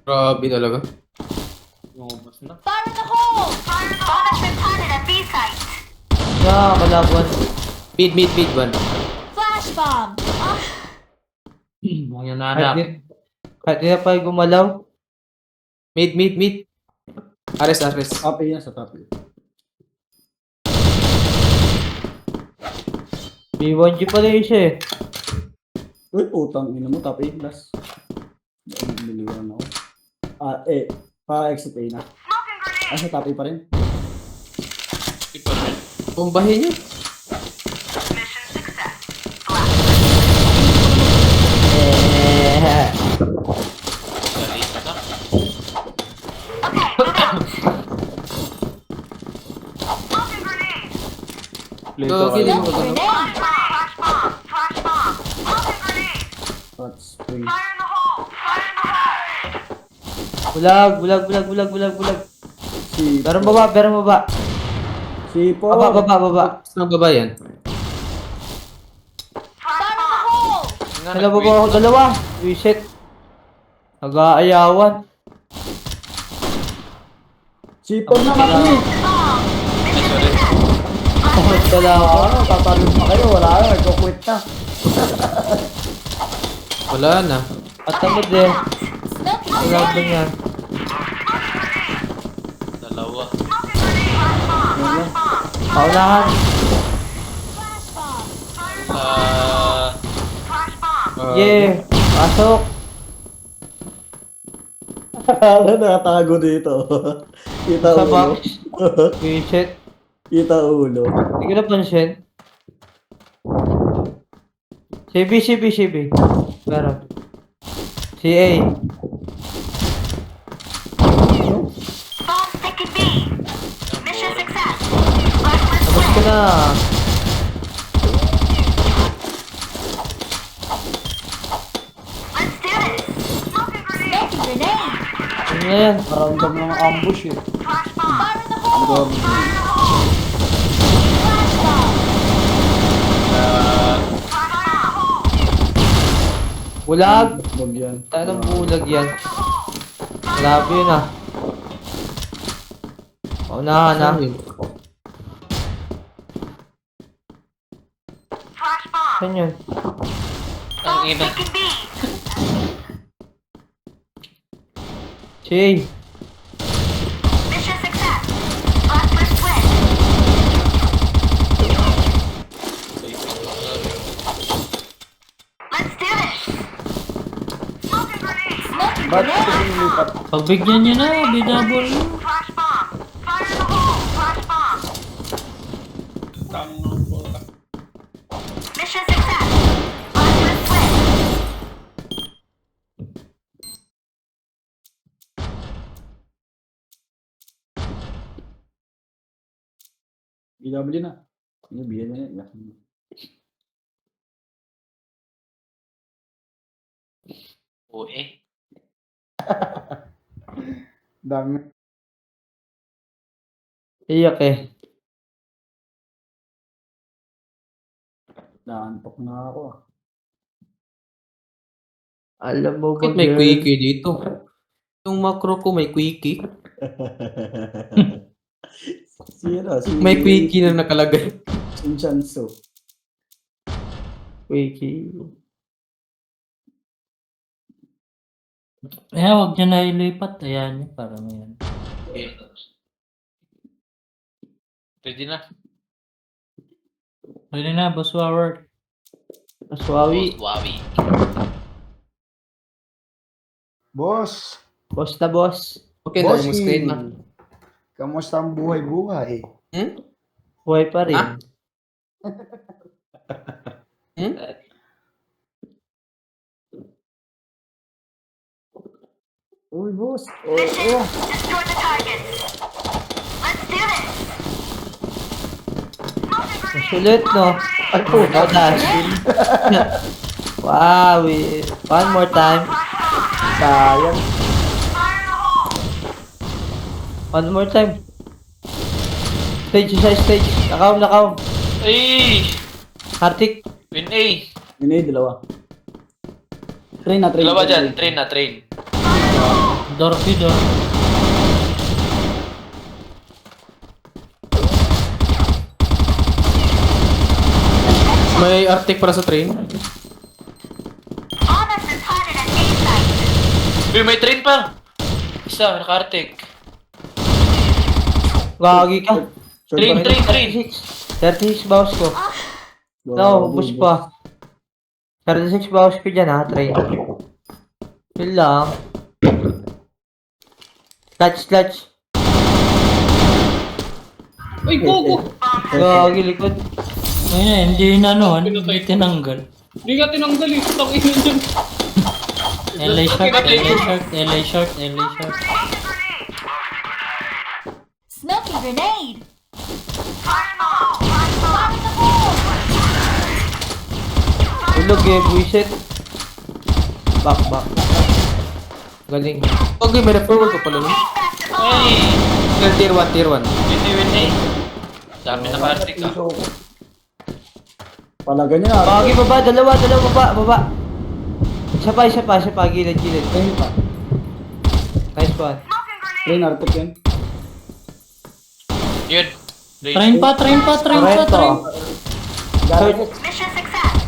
Grabe talaga. Lumabas na. Fire in the hole! Fire in the hole! Bomb has been planted at B site. Kalaban. Mid, one. Flash bomb! Ah, Mga nanap. Kahit di na pa gumalaw. Mid. Ares. Top A yan sa top A. B1G pala yun siya eh. Uy, putang ina mo, top A plus. Niliwan ako. Pa-exit A na. Sa top A pa rin. Ipa rin. Bombahin niyo. mission success. Eh. Dali pa na. Okay, move out. Smoking grenade! Go, kill mo. Grenade! Flash bomb! Flash bomb! Smoking grenade! Hot spring. Fire in the hole! Fire in the hole! Bulag. Si Pero baba. Si Po. Baba. Saan baba yan? Fire in the hole! Nalababa ako dalawa. Reset. Nag-aayawan. Si Po naman ni. Bomb! Sorry. Takot pala ako. Tatalon na kayo, wala na, nagko-quit na. Wala na. At tamad eh. Smoking Wala ba grenade! yan? Dalawa. Smoking grenade! Flash bomb! Paunahan. Flash bomb! Flash bomb! Yeah. Pasok. Ano nakatago dito? Kita Sa ulo. box. Reset. Kita ulo. Hindi ko napansin. CB. Pero. CA. Bomb stick in B! Mission success! Flashlight Tapos ko na. Let's do this! Smoking grenade! Smoking grenade! Ano na yan? Maramdam ng ambush eh. Flash bomb! Fire in the hole! Grabe. Fire in the hole! Flash bomb! Flash in the hole! Bulag. Bag yan. Tayo ng bulag yan. Grabe yun ah. Paunahan ah. Flash bomb! Saan yun? Ang Bomb ina. stick in B! CA. Mission success! Flashlight win! Let's do this! Smoking grenade! Smoking Ba't grenade! pinilipat? Pagbigyan nyo na, bidabol nyo. Flash bomb! Fire in the hole! Flash bomb! Mission success! Flashlight win! BW na. Ano, biyan na yan. Oo eh. Dami. Iyak eh. Naantok na ako ah. Alam mo ba Bakit may girl? quickie dito? Yung macro ko may quickie. Sira, si... May quickie na nakalagay. Inchanso. Quickie. Eh, huwag nyo na ilipat. Ayan, parang yan. Okay. Ready na. Pwede na, Boss Howard. Aswawi. Wawi. Boss! Boss na boss. Okay na, yung screen na. Kamusta ang buhay-buhay? Buhay pa rin. Ah? Uy, boss. Mission! Destroy the targets! Let's do this! Smoking grenade! Sulit no? Ay po, Oh, dash. Wow. One more time. Flash bomb! sayang. Fire in the hole! One more time. Stage. Nakaw. Ay! Hartik. Win A. Yun eh, dalawa. Train na. Dalawa dyan. Train na, train. Dorpy, Dorpy. May Arctic para sa train. Almost as hot as A site. Uy, may train pa! Isa, naka-artic. Gagi ka. Short Train, pa rin. train, train! 36 bawas ko. No, bus pa. 36 bawas ko dyan ha, train. Yun lang. Clutch. Uy, gogo! Gagi, likod. Ayun, hindi na ano, hindi tinanggal. Hindi ka tinanggal eh. Tangin yun. LA short, LA short, LA short, LA short. Smoking grenade. Fire in the hole. Fire in the hole. Ulog eh, buisit. Back. Galing. Okay, may referral ko pala nun. Ay! Tier 1, tier 1. Win eh. Dami naka-artic ah. Pala ganyan ah. Gagi, baba, dalawa, baba. Isa pa, gilid. Train pa. Nice one. Train, Arctic yan. Yun. Train pa. Torrento. Third, Mission success.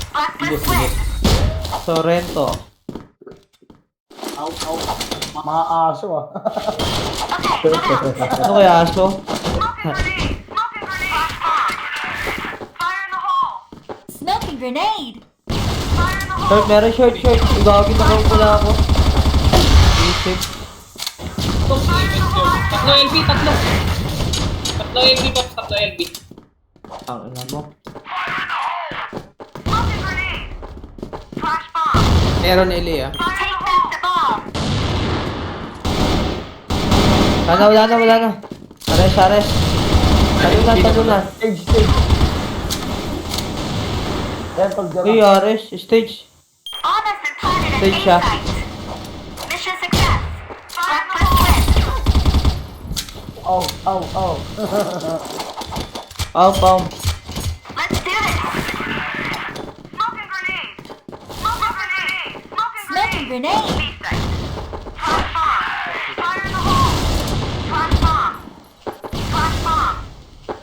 Blacklist win. Torrento. Mga aso ah. Ano kaya aso? Smoking grenade. Short, meron short. Gagi, nakawala ako. Isip. Tatlo LB, tatlo. Tatlo LB, Pops. Tatlo LB. Ang ina mo. Smoking grenade. Flash bomb. Meron LA ah. Take back the bomb. Wala na. Ares. Talo na. Stage. Rental dyan. Uy, Ares, stage. Almost as hot as Take A shot. site. Mission success. Blacklist win. Ow. Pam. Let's do this. Smoking grenade. Smoking grenade. Flash bomb. Fire in the hole. Flash bomb.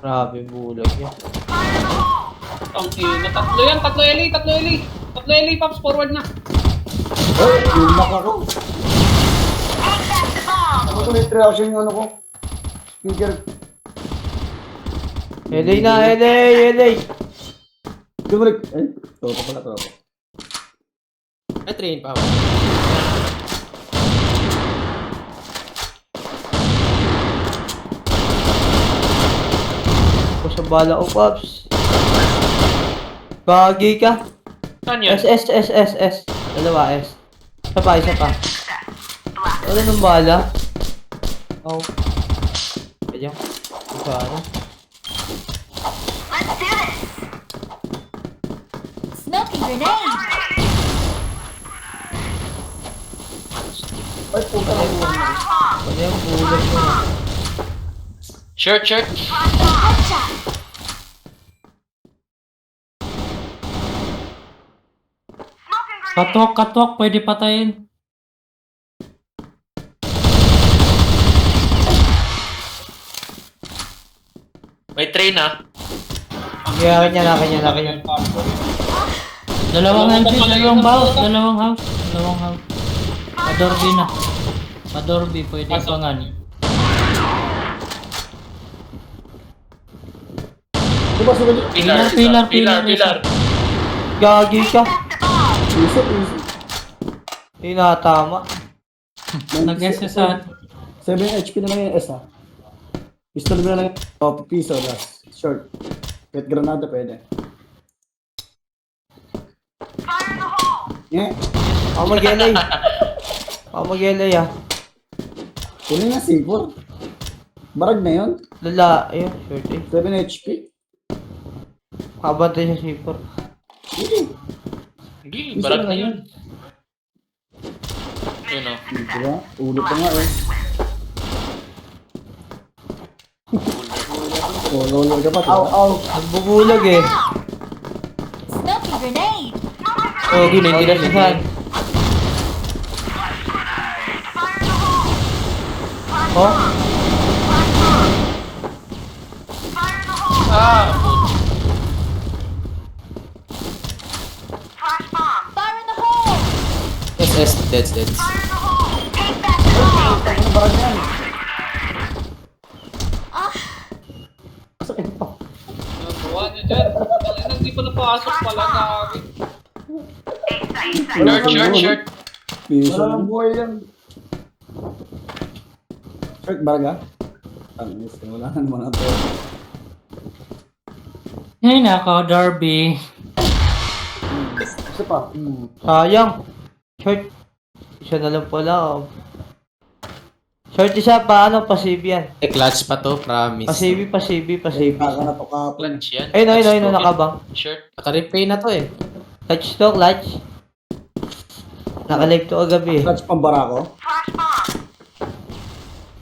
Grabe, bulag niya. Fire in the hole. Ang ina. Tatlo yan. Tatlo LA. Tatlo LA, Pops. Forward na. Hey, yung naka ko. Take back the bomb. Ano ko na yung reaction yung ano ko? Speaker. LA. Dumalik. Toto pala. May train pa. Ako sa bala ko, Pops. Gagi ka. Saan yan? S. Dalawa, S. Isa pa. Wala nang bala. Oh. Kaya. Isa ano. Let's do this. Smoking grenade. Ay, puta na yun. Ano yung bulag mo? Short. Headshot. Katwak, pwede patayin. May train ah. Kaya kanya. Dalawang LB, dalawang house. Adorbi, pwede pangan. Diba sulit? Pilar. Gagi ka. Isip. Tinatama. Nag-S sa 7 HP na lang yung S ha. Pistol mo na lang yung piso last. Short. Kahit granada pwede. Fire in the hole. Yeah. Ako mag-LA ah. Kunin na C4. Barag na yun. Lala, ayun, short eh. 7 HP. Kabantay siya sipor. Hindi, barag na yun. Yun oh. Diba? Ulo pa nga eh. Lolo ka pa. Ow. Nagbubulag eh. Smoking grenade. Oh, hindi na siya. Fire in the Oh, Ah! Fire in the hole! SS, dead. Fire in the hole! Take back the bomb! Ano ba yan? Sakit pa. Nagawa niya dyan. Hindi pa napasok pala kami. Short. Piso. Wala nang buhay yan. Short, baraga? Tamis, wala na naman ito. Ay, nako, Darby. Isa pa. sayang. Short. Isa na lang pala. Oh. Short isa pa, ano, pasibi yan. Eh, clutch pa to, promise. Pasibi. Kaka na to kapon. Clutch yan. Ayun, nakabang. Short. Naka-replay na to eh. Clutch to, clutch. Naka-live to agabi. Clutch pang barako.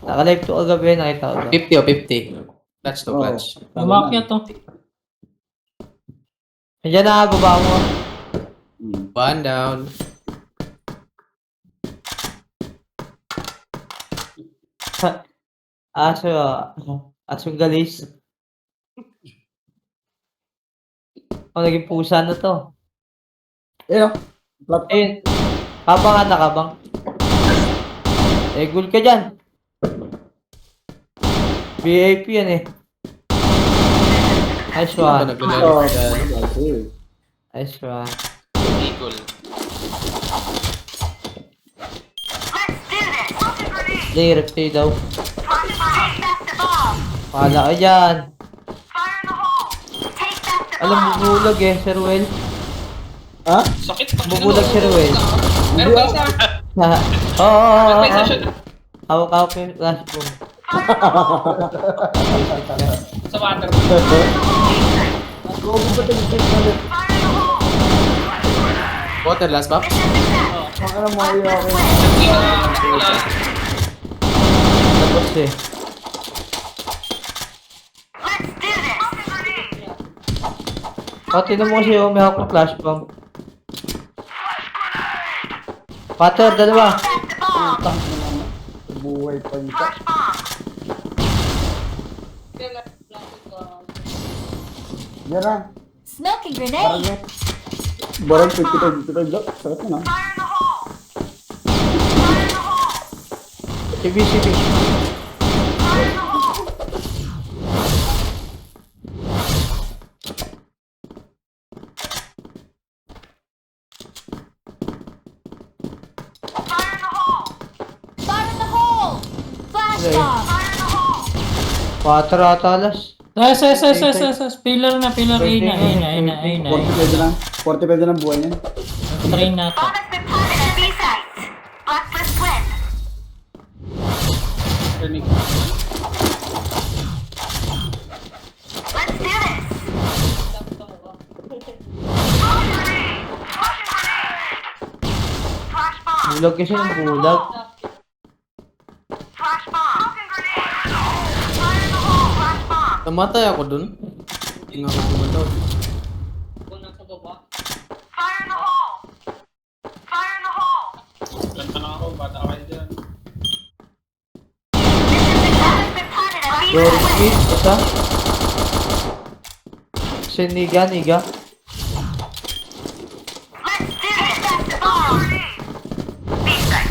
Naka-live to agabi, nakita ko. 50 o 50. Clutch to clutch. Umakyat to. Nandiyan na, baba mo. One down. Asong galis. Naging pusa na to. Ayun. Flat. Ayun. Kabang ata, kabang. Gul ka dyan. VIP yan eh. Nice Ito one. naglalaro dyan. Nice one. Eagle. Play, replay daw. Take back the bomb! Pahala ka dyan. Fire in the hole! Take back the Alam, bomb! bubulag eh, Sir Will. Ha? Sakit. Bubulag si Ruel. Meron pa isa. Oo. Meron pa isa siya. Hawak yung flashbomb. Sa water. Water last box. Ano mo yun? Tapos eh. Let's do this! Tinan mo kasi yung may hawak ng flashbomb. Pater, dalawa. Back the bomb! Buhay pa yun. Flash bomb! Yan na. Smoking grenade! Barang 55 lang. Sakit na. Fire in the hole! Fire in the hole! CB. Fire in the hole! Fire in the hole! Fire in the hole! Flash Okay. bomb! Fire in the hole! Pater ata alas. Yes. Pillar na. Ay na. 40 pwede lang buhay niyan. Train na to. Bomb has been planted at B site! Blacklist win! Let's do this! Flash bomb! Bulag kasi ng bulag. Flash bomb! Fire in the hole! Flash bomb! Namatay ako dun. Hindi nga ako gumalaw. Fire in the hole! Fire in the hole! Lanta na ako. Bata kayo dyan. Bomb has been planted at B Glory site! Kid, isa. Si Niga. Let's do this! Back the bomb! B site!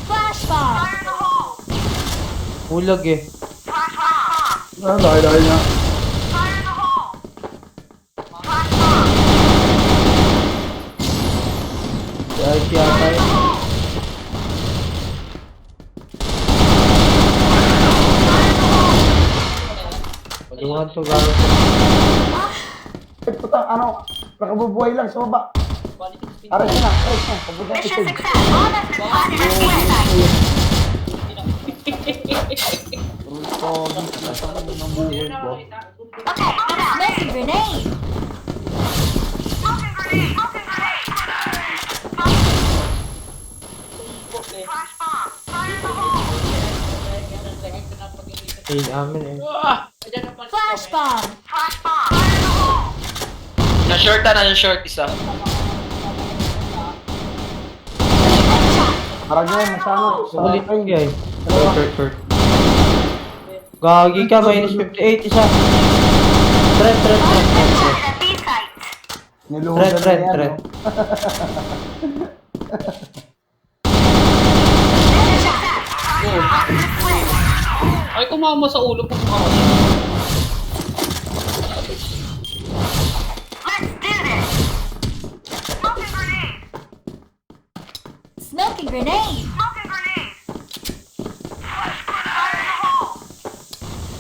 Flash bomb! Fire in the hole! Bulag eh. Flash bomb! Dahil na. Fire in the hole! Flash bomb! Dahil yata yun. Pagluhan to gano'n. Putang ano. Nakabubuhay lang sa baba. Aray na. Pabuhay Mission success! Bomb has been planted at B site! Okay, smoking grenade! Smoking grenade! Flash bomb! Fire in the hole! Amin eh. Flash bomb! Flash bomb! Fire in the hole! Na-short isa. Parang yan, nasa ano? Sa Ulit train. guys. Short. Gagi ka, minus 58 isa. Threat. Niluhugan na yan, Threat. no? Ay, tumama sa ulo ko. Smoking grenade.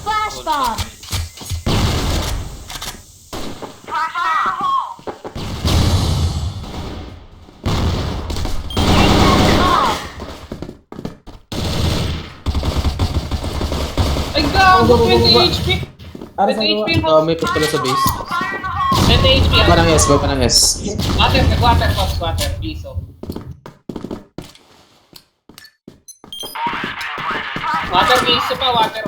Flash bomb. Ay, gago, 20 HP. Ari, 20 sa HP yung May push pala sa base. 20 HP. Go pa ng S, go pa ng S. Water, pops, water, please. Oh. Water, please. Pa, water.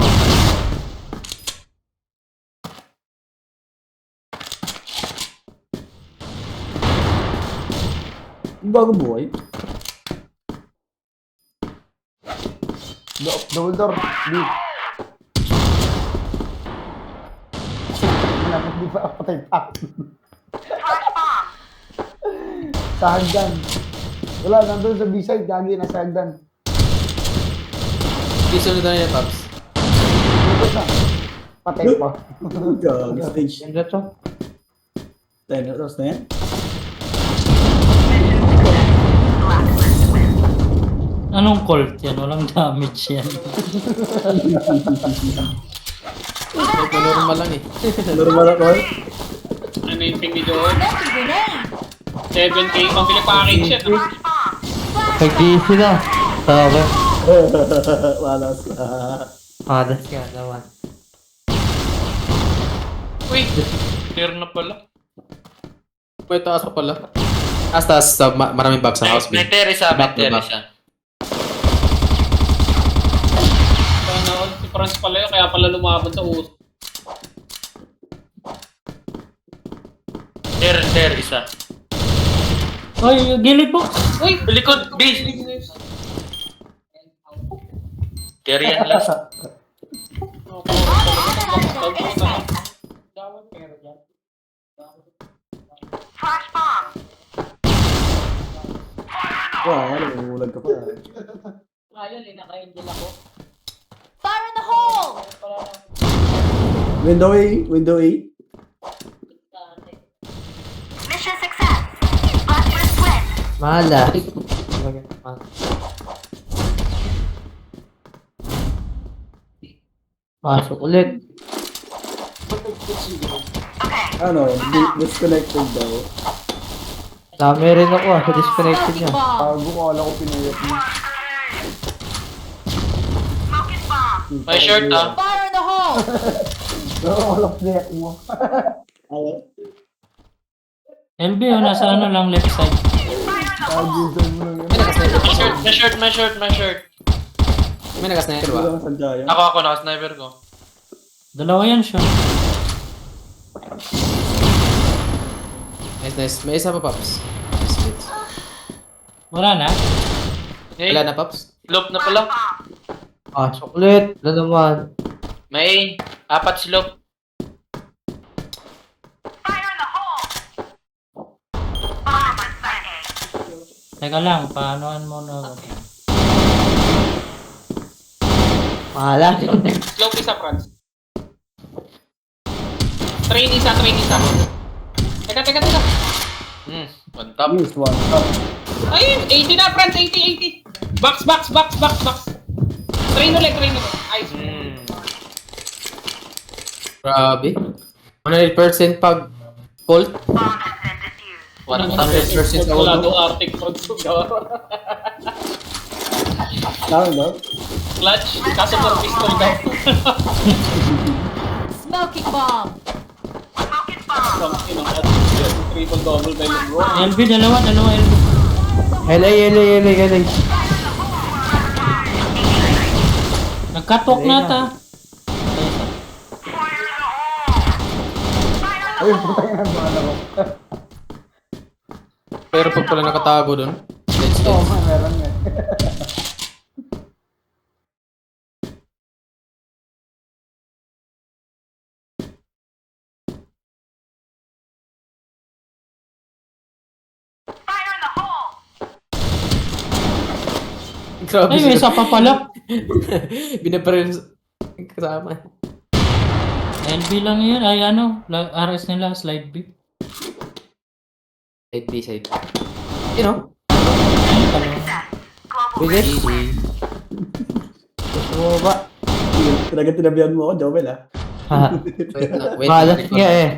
Yung bago buhay. Double door. B. Malapit di pa ako patay pa. Sa hagdan. Wala, nandun sa B-side. Gagi, nasa hagdan. Piso na yan, Pops. Dito na. Patay pa. Gagi, stage. Ano to? 10 oras na yan. Anong Colt yan? Walang damage yan. Normal lang eh. Normal ako eh. Ano yung ping ni Joel? Smoking grenade. 7K, pambili package yan. Nag-DC na. Sabi. Walas. Hadas ka naman. Uy, clear na pala. May taas pa pala. Taas, maraming box sa house. May terrace Back to back. Si Franz pala yun, kaya pala lumaban sa uso. Ter, isa. Ay, gilid mo! Uy! Likod, base! Ter yan last. Wow, namulag ka pa. Fire in the hole. Window A, window A. Mission success. Busters win. Mahala. Pasok ulit. Ano, disconnected daw. Dami rin ako sa disconnected Smoking niya. bomb. Bago ko alam ko pinuyot mo. May shirt ah. Fire in the hole. Oo, alam pinuyot mo. Ayaw. LB, nasa ano lang, left side. Pag-usan mo lang yun. May shirt. May nagas-sniper Wala ba? kang sadya yan. Ako, naka-sniper ko. Dalawa yan siya. Nice. May isa pa, Pops. Nice hit. Wala na? Hey, Wala na, Pops? slope na pala. Pasok ulit. Wala naman. May 4 slope. Teka lang, paanoan mo na. Mahala. Slope isa, Franz. Train isa. Teka. On top. Yes, one. Up. Ayun, 80 na, Franz, 80. Box. Train ulit. Ayos. Grabe. 100% pag Colt. 100% sa Wala ulo. daw Arctic Franz. Tawag daw? Clutch, kaso for pistol daw. Smoking bomb. Triple double by Lebron. LB, dalawa LB. LA. Nagkatwalk na ta. Ayun, puta yan ang bahala ko. Pero pag pala nakatago dun, let's Oo, go. meron nga. Grabe Ay, may isa pa pala. Binabaril kasama. LB lang yan. Ay, ano, RS nila, slide B. Side B, side B. You know? Bilis. Gusto mo ba? Talaga tinabihan mo ako, Joel, ah. Ha, Wait lang, wait lang. malas niya eh.